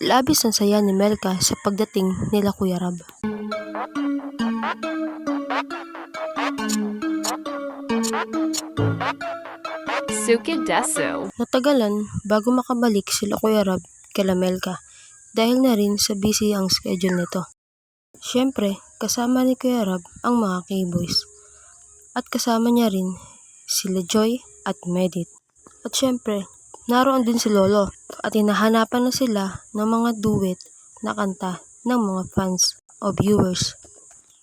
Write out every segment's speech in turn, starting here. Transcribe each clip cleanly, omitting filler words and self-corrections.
Labis ang saya ni Melka sa pagdating nila Kuya Rab. Suki Deso. Natagalan bago makabalik sila Kuya Rab kila Melka dahil na rin sa busy ang schedule nito. Siyempre, kasama ni Kuya Rab ang mga K-boys. At kasama niya rin sila Joy at Medit. At siyempre, naroon din si Lolo at hinahanapan na sila ng mga duet na kanta ng mga fans o viewers.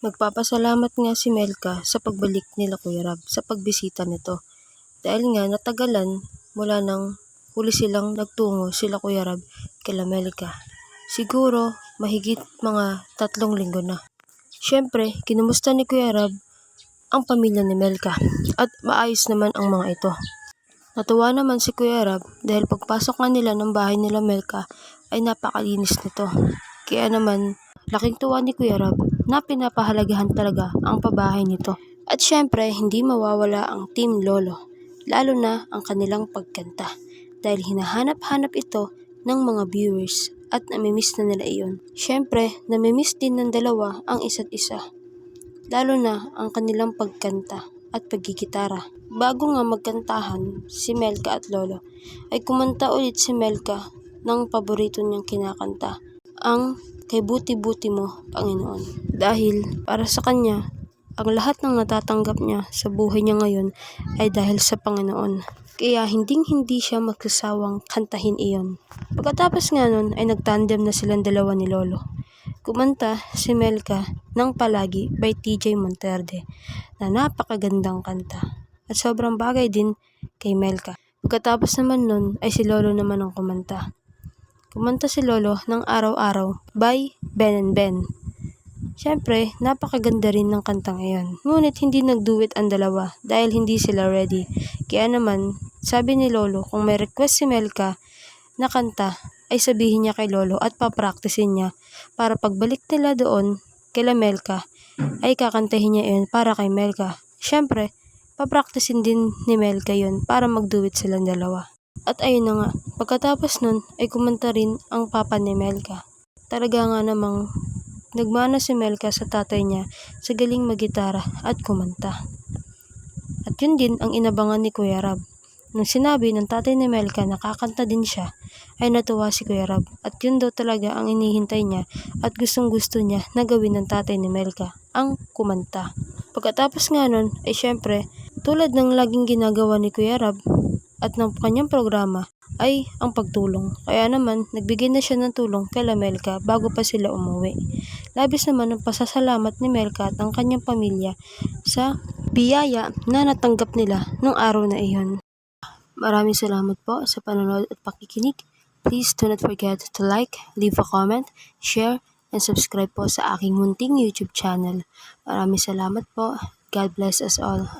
Nagpapasalamat nga si Melka sa pagbalik nila Kuya Rab sa pagbisita nito. Dahil nga natagalan mula nang huli silang nagtungo sila Kuya Rab kila Melka. Siguro mahigit mga 3 linggo na. Siyempre, kinumusta ni Kuya Rab ang pamilya ni Melka at maayos naman ang mga ito. Natuwa naman si Kuya Rab dahil pagpasok nga nila ng bahay nila Melka ay napakalinis nito. Kaya naman, laking tuwa ni Kuya Rab na pinapahalagahan talaga ang pabahay nito. At syempre, hindi mawawala ang Team Lolo, lalo na ang kanilang pagkanta dahil hinahanap-hanap ito ng mga viewers at namimiss na nila iyon. Syempre, namimiss din ng dalawa ang isa't isa, lalo na ang kanilang pagkanta at paggigitara. Bago nga magkantahan si Melka at Lolo, ay kumanta ulit si Melka ng paborito niyang kinakanta, ang Kay Buti-Buti Mo, Panginoon. Dahil para sa kanya, ang lahat ng natatanggap niya sa buhay niya ngayon ay dahil sa Panginoon. Kaya hinding-hindi siya magsasawang kantahin iyon. Pagkatapos nga nun ay nagtandem na silang dalawa ni Lolo. Kumanta si Melka ng Palagi by TJ Monterde na napakagandang kanta at sobrang bagay din kay Melka. Pagkatapos naman nun ay si Lolo naman ang kumanta. Kumanta si Lolo ng Araw-Araw by Ben and Ben. Siyempre, napakaganda rin ng kantang iyon. Ngunit hindi nagduet ang dalawa dahil hindi sila ready. Kaya naman, sabi ni Lolo kung may request si Melka na kanta ay sabihin niya kay Lolo at papraktisin niya para pagbalik nila doon kila Melka ay kakantahin niya iyon para kay Melka. Siyempre, papraktisin din ni Melka yun para magduet silang dalawa. At ayun na nga, pagkatapos nun ay kumanta rin ang papa ni Melka. Talaga nga namang nagmana si Melka sa tatay niya sa galing magitara at kumanta. At yun din ang inabangan ni Kuya Rab. Nung sinabi ng tatay ni Melka na kakanta din siya, ay natuwa si Kuya Rab. At yun daw talaga ang inihintay niya at gustong-gusto niya na gawin ng tatay ni Melka, ang kumanta. Pagkatapos nga nun, ay syempre, tulad ng laging ginagawa ni Kuya Rab at ng kanyang programa, ay ang pagtulong. Kaya naman, nagbigay na siya ng tulong kay Melka bago pa sila umuwi. Labis naman ang pasasalamat ni Melka at ang kanyang pamilya sa biyaya na natanggap nila nung araw na iyon. Maraming salamat po sa panonood at pakikinig. Please do not forget to like, leave a comment, share, and subscribe po sa aking munting YouTube channel. Maraming salamat po. God bless us all.